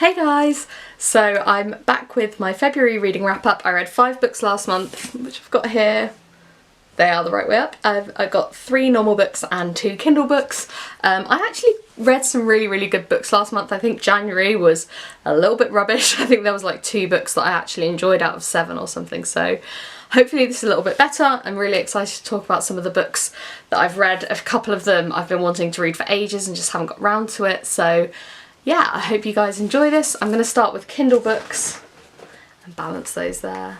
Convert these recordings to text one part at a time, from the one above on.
Hey guys! So I'm back with my February reading wrap up. I read 5 books last month, which I've got here. They are the right way up. I got 3 normal books and 2 Kindle books. I actually read some really good books last month. I think January was a little bit rubbish. I think there was like 2 books that I actually enjoyed out of 7 or something, so hopefully this is a little bit better. I'm really excited to talk about some of the books that I've read. A couple of them I've been wanting to read for ages and just haven't got round to it, so yeah, I hope you guys enjoy this. I'm going to start with Kindle books and balance those there.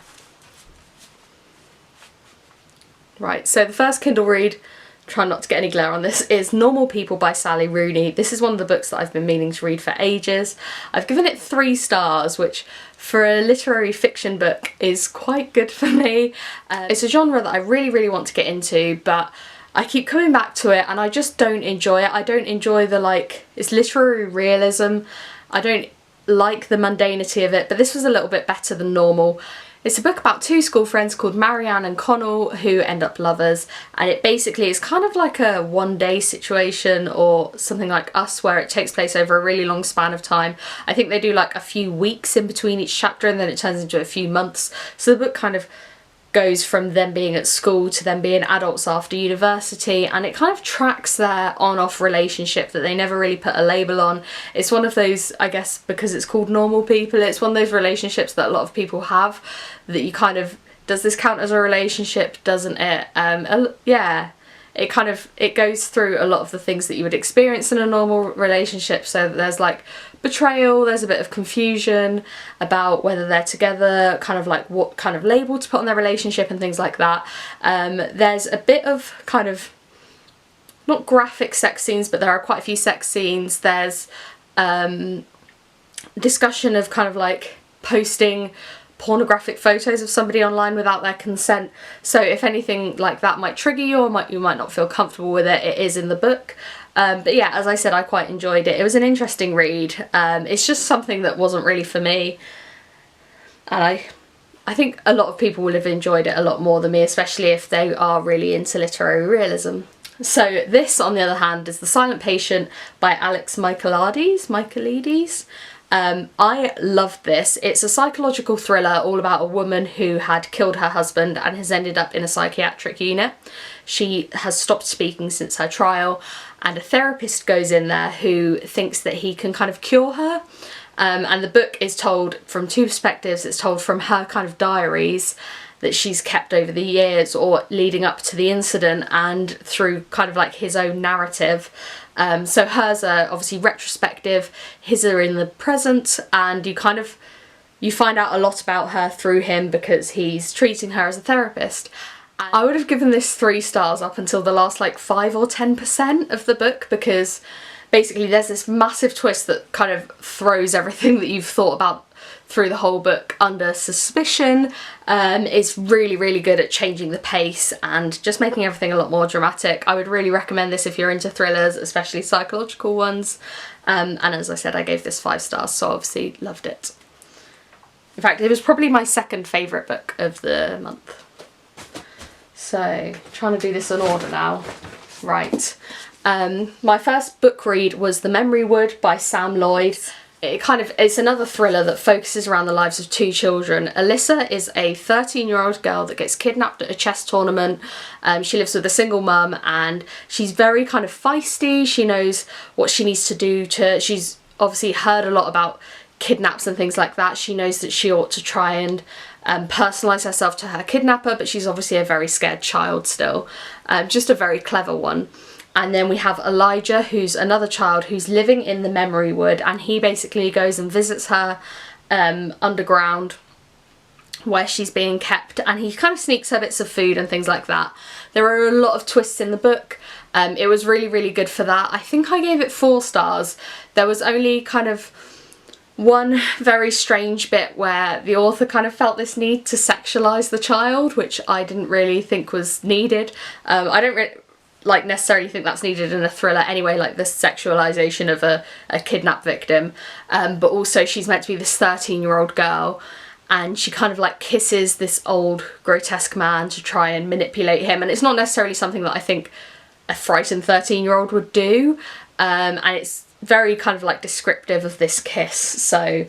Right, so the first Kindle read, try not to get any glare on this, is Normal People by Sally Rooney. This is one of the books that I've been meaning to read for ages. I've given it 3 stars, which for a literary fiction book is quite good for me. It's a genre that I really want to get into, but I keep coming back to it and I just don't enjoy it. I don't enjoy the it's literary realism. I don't like the mundanity of it, but this was a little bit better than normal. It's a book about 2 school friends called Marianne and Connell who end up lovers, and it basically is kind of like a one-day situation or something like Us, where it takes place over a really long span of time. I think they do like a few weeks in between each chapter and then it turns into a few months. So the book kind of goes from them being at school to them being adults after university, and it kind of tracks their on-off relationship that they never really put a label on. It's one of those, I guess because it's called Normal People, it's one of those relationships that a lot of people have that you kind of, does this count as a relationship, doesn't it? Yeah, it goes through a lot of the things that you would experience in a normal relationship. So there's like betrayal, there's a bit of confusion about whether they're together, kind of like what kind of label to put on their relationship and things like that. There's a bit of kind of, not graphic sex scenes, but there are quite a few sex scenes. There's discussion of kind of like posting pornographic photos of somebody online without their consent. So if anything like that might trigger you or you might not feel comfortable with it, it is in the book. But yeah, as I said, I quite enjoyed it. It was an interesting read. It's just something that wasn't really for me. And I think a lot of people will have enjoyed it a lot more than me, especially if they are really into literary realism. So this, on the other hand, is The Silent Patient by Michaelides. I loved this. It's a psychological thriller all about a woman who had killed her husband and has ended up in a psychiatric unit. She has stopped speaking since her trial, and a therapist goes in there who thinks that he can kind of cure her. And the book is told from 2 perspectives. It's told from her kind of diaries that she's kept over the years or leading up to the incident, and through kind of like his own narrative. So hers are obviously retrospective, his are in the present, and you find out a lot about her through him because he's treating her as a therapist. And I would have given this 3 stars up until the last like 5 or 10% of the book, because basically there's this massive twist that kind of throws everything that you've thought about through the whole book under suspicion. It's really good at changing the pace and just making everything a lot more dramatic. I would really recommend this if you're into thrillers, especially psychological ones. And as I said, I gave this 5 stars, so obviously loved it. In fact, it was probably my 2nd favourite book of the month. So, trying to do this in order now. Right. My first book read was The Memory Wood by Sam Lloyd. It's another thriller that focuses around the lives of 2 children. Alyssa is a 13-year-old girl that gets kidnapped at a chess tournament. She lives with a single mum and she's very kind of feisty. She knows what she needs to do she's obviously heard a lot about kidnaps and things like that. She knows that she ought to try and personalise herself to her kidnapper, but she's obviously a very scared child still. Just a very clever one. And then we have Elijah, who's another child who's living in the Memory Wood, and he basically goes and visits her underground where she's being kept, and he kind of sneaks her bits of food and things like that. There are a lot of twists in the book. It was really good for that. I think I gave it 4 stars. There was only kind of one very strange bit where the author kind of felt this need to sexualise the child, which I didn't really think was needed. I don't really necessarily think that's needed in a thriller anyway, like the sexualization of a kidnapped victim, but also she's meant to be this 13-year-old girl, and she kind of like kisses this old grotesque man to try and manipulate him, and it's not necessarily something that I think a frightened 13-year-old would do, and it's very kind of like descriptive of this kiss. So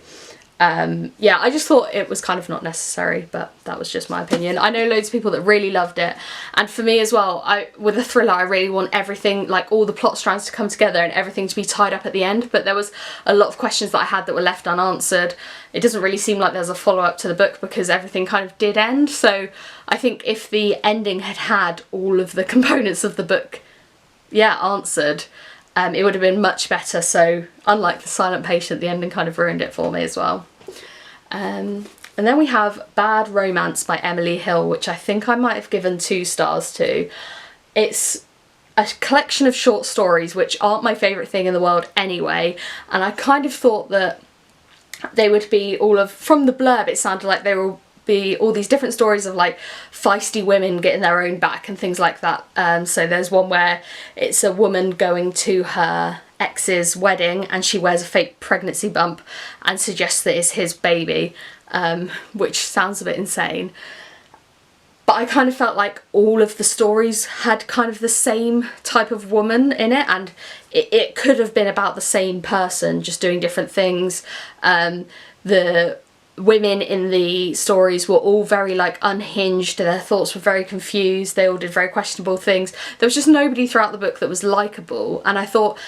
yeah, I just thought it was kind of not necessary, but that was just my opinion. I know loads of people that really loved it, and for me as well, with a thriller I really want everything, like all the plot strands to come together and everything to be tied up at the end, but there was a lot of questions that I had that were left unanswered. It doesn't really seem like there's a follow-up to the book because everything kind of did end, so I think if the ending had had all of the components of the book, yeah, answered, it would have been much better. So unlike The Silent Patient, the ending kind of ruined it for me as well. And then we have Bad Romance by Emily Hill, which I think I might have given 2 stars to. It's a collection of short stories which aren't my favourite thing in the world anyway, and I kind of thought that they would be all of, from the blurb it sounded like they will be all these different stories of like feisty women getting their own back and things like that. So there's one where it's a woman going to her ex's wedding and she wears a fake pregnancy bump and suggests that it's his baby, which sounds a bit insane. But I kind of felt like all of the stories had kind of the same type of woman in it, and it could have been about the same person just doing different things. The women in the stories were all very like unhinged, their thoughts were very confused, they all did very questionable things. There was just nobody throughout the book that was likeable, and I thought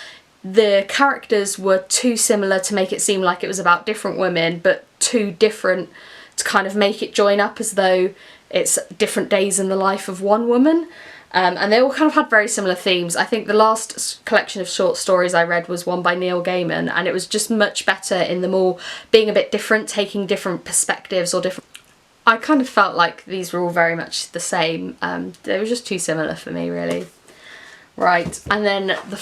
the characters were too similar to make it seem like it was about different women, but too different to kind of make it join up as though it's different days in the life of one woman. And they all kind of had very similar themes. I think the last collection of short stories I read was one by Neil Gaiman, and it was just much better in them all being a bit different, taking different perspectives or different... I kind of felt like these were all very much the same. They were just too similar for me, really. Right, and then the